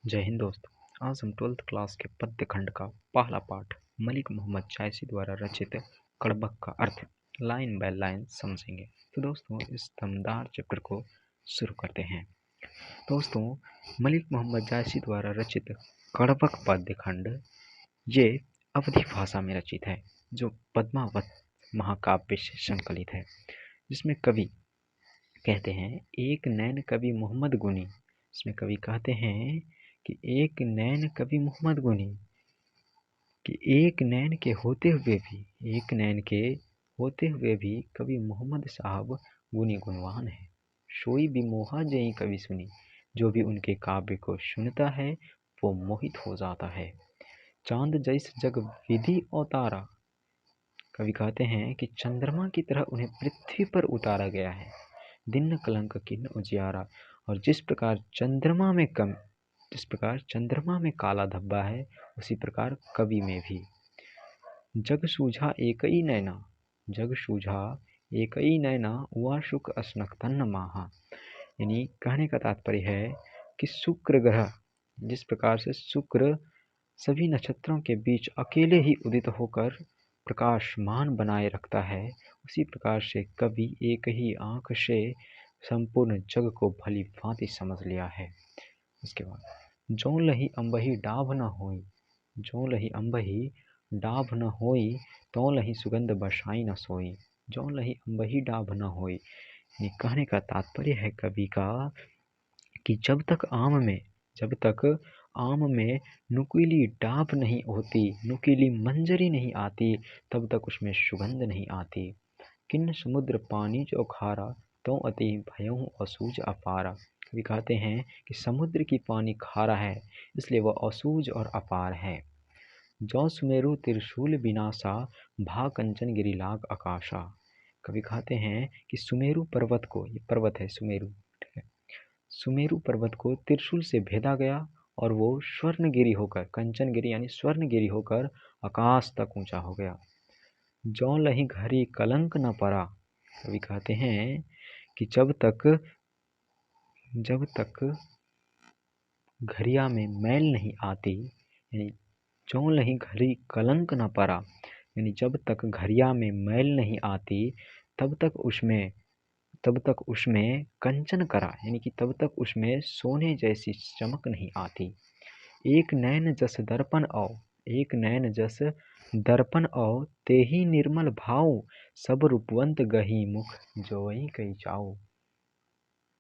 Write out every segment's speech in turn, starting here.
जय हिंद दोस्तों। आज हम 12th क्लास के पद्य खंड का पहला पाठ मलिक मोहम्मद जायसी द्वारा रचित कड़बक का अर्थ लाइन बाय लाइन समझेंगे। तो दोस्तों इस दमदार चैप्टर को शुरू करते हैं। दोस्तों मलिक मोहम्मद जायसी द्वारा रचित कड़बक पद्य खंड ये अवधी भाषा में रचित है, जो पद्मावत महाकाव्य से संकलित है, जिसमें कवि कहते हैं एक नैन कवि मोहम्मद गुनी। इसमें कवि कहते हैं कि एक नैन कवि मोहम्मद गुनी, कि एक नैन के होते हुए भी कवि मोहम्मद साहब गुनी गुणवान है। सोई भी मोहा जई कवि सुनी, जो भी उनके काव्य को सुनता है वो मोहित हो जाता है। चांद जैस जग विधि अवतारा, कवि कहते हैं कि चंद्रमा की तरह उन्हें पृथ्वी पर उतारा गया है। दिन कलंक किन्न उजियारा, और जिस प्रकार चंद्रमा में काला धब्बा है, उसी प्रकार कवि में भी। जग सूझा एकई नैना हुआ शुक अस्नक तन्न माहा, यानी कहने का तात्पर्य है कि शुक्र ग्रह, जिस प्रकार से शुक्र सभी नक्षत्रों के बीच अकेले ही उदित होकर प्रकाशमान बनाए रखता है, उसी प्रकार से कवि एक ही आंख से संपूर्ण जग को भली भांति समझ लिया है। उसके बाद जो लही अम्बही डाभ न होई, तो लही सुगंध बरसाई न सोई। जो लही अम्बही डाभ न होई, कहने का तात्पर्य है कवि का कि जब तक आम में नुकीली डाभ नहीं होती, नुकीली मंजरी नहीं आती, तब तक उसमें सुगंध नहीं आती। किन्न समुद्र पानी जो खारा, तो अति भयहु असूझ अपारा। कवि कहते हैं कि समुद्र की पानी खारा है, इसलिए वह असूझ और अपार है। जो सुमेरु त्रिशूल विनाशा, भा कंचन गिरिलाग आकाशा। कवि कहते हैं कि सुमेरु पर्वत को, ये पर्वत है सुमेरु, ठीक है, सुमेरु पर्वत को त्रिशूल से भेदा गया और वो स्वर्णगिरी होकर, कंचनगिरी यानी स्वर्णगिरी होकर आकाश तक ऊंचा हो गया। जो लही घरी कलंक न पड़ा, कवि कहते हैं कि जब तक घरिया में मैल नहीं आती, यानी जो लही घरी कलंक न पड़ा, यानी जब तक घरिया में मैल नहीं आती, तब तक उसमें कंचन करा, यानी कि तब तक उसमें सोने जैसी चमक नहीं आती। एक नैन जस दर्पण औ, ते ही निर्मल भाव, सब रूपवंत गही मुख, जोई कई चाओ।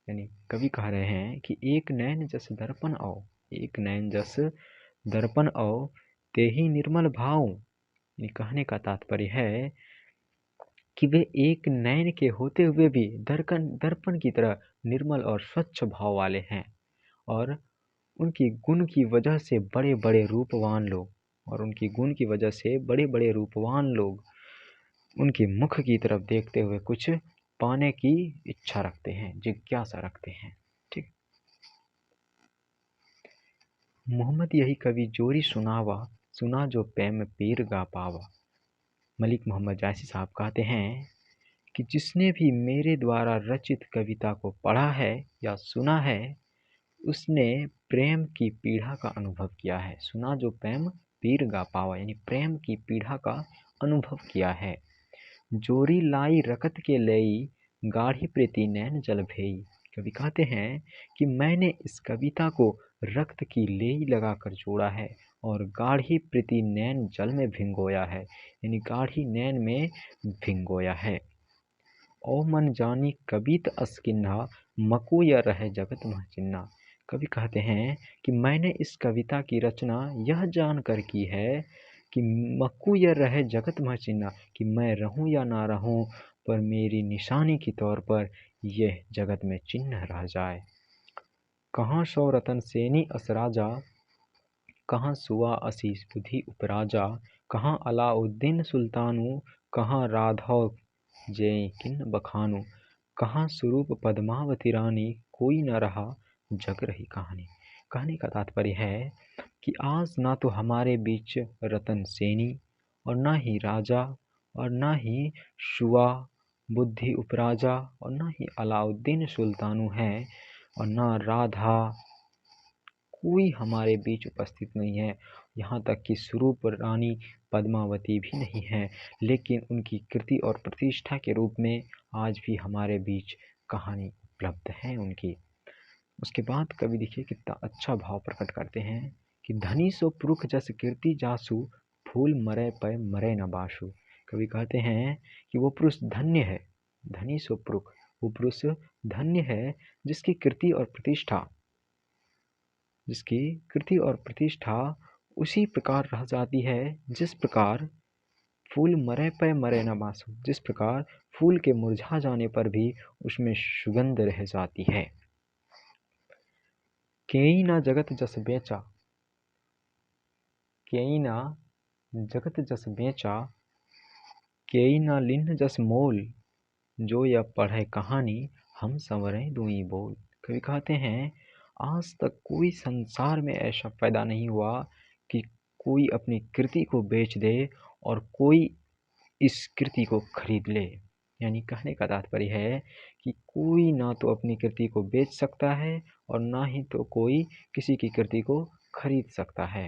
यानी कवि कह रहे हैं कि एक नैन जस दर्पण औ, ते ही निर्मल भाव। कहने का तात्पर्य है कि वे एक नैन के होते हुए भी दर्पण की तरह निर्मल और स्वच्छ भाव वाले हैं, और उनकी गुण की वजह से बड़े बड़े रूपवान लोग उनके मुख की तरफ देखते हुए कुछ पाने की इच्छा रखते हैं, जिज्ञासा रखते हैं। ठीक, मोहम्मद यही कवि जोरी सुना जो प्रेम पीर गा पावा। मलिक मोहम्मद जायसी साहब कहते हैं कि जिसने भी मेरे द्वारा रचित कविता को पढ़ा है या सुना है, उसने प्रेम की पीड़ा का अनुभव किया है। सुना जो प्रेम पीर गा पावा, यानी प्रेम की पीड़ा का अनुभव किया है। जोरी लाई रकत के लई, गाढ़ी प्रीति नैन जल भई। कवि कहते हैं कि मैंने इस कविता को रक्त की लेई लगाकर जोड़ा है और गाढ़ी प्रीति नैन जल में भिंगोया है, यानी गाढ़ी नैन में भिंगोया है। ओ मन जानी कवित अस्किन्हा, मको या रहे जगत मह चिन्हा। कवि कहते हैं कि मैंने इस कविता की रचना यह जानकर की है कि मक्कू या रहे जगत मह चिन्हा, कि मैं रहूं या ना रहूं, पर मेरी निशानी के तौर पर यह जगत में चिन्ह रह जाए। कहाँ सौ रतन सेनी असराजा, कहाँ सुआ असीस बुद्धि उपराजा। कहाँ अलाउद्दीन सुल्तानु, कहाँ राधौ जय किन बखानु। कहाँ स्वरूप पद्मावती रानी, कोई न रहा जग रही कहानी। कहने का तात्पर्य है कि आज ना तो हमारे बीच रतन सेनी, और ना ही राजा, और ना ही शुआ बुद्धि उपराजा, और ना ही अलाउद्दीन सुल्तानु है, और ना राधा, कोई हमारे बीच उपस्थित नहीं है, यहाँ तक कि स्वरूप रानी पद्मावती भी नहीं है, लेकिन उनकी कृति और प्रतिष्ठा के रूप में आज भी हमारे बीच कहानी उपलब्ध है उनकी। उसके बाद कवि देखिए कितना अच्छा भाव प्रकट करते हैं कि धनी सो पुरुष जस कीर्ति जासु, फूल मरै पै मरै न बासु। कवि कहते हैं कि वो पुरुष धन्य है, धनी सो पुरुष, वो पुरुष धन्य है जिसकी कीर्ति और प्रतिष्ठा उसी प्रकार रह जाती है जिस प्रकार फूल मरै पै मरै न बासु, जिस प्रकार फूल के मुरझा जाने पर भी उसमें सुगंध रह जाती है। केई ना जगत जस बेचा, केई ना जगत जस बेचा, केई ना लिन्ह जस मोल, जो यह पढ़े कहानी हम संवरें दुई बोल। कवि कहते हैं आज तक कोई संसार में ऐसा पैदा नहीं हुआ कि कोई अपनी कृति को बेच दे और कोई इस कृति को खरीद ले। यानी कहने का तात्पर्य है कि कोई ना तो अपनी कृति को बेच सकता है और ना ही तो कोई किसी की कृति को खरीद सकता है।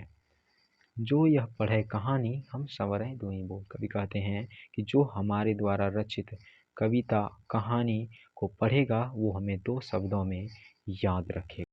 जो यह पढ़े कहानी हम संवरें दुई बोल। कवि कहते हैं कि जो हमारे द्वारा रचित कविता कहानी को पढ़ेगा वो हमें 2 शब्दों में याद रखेगा।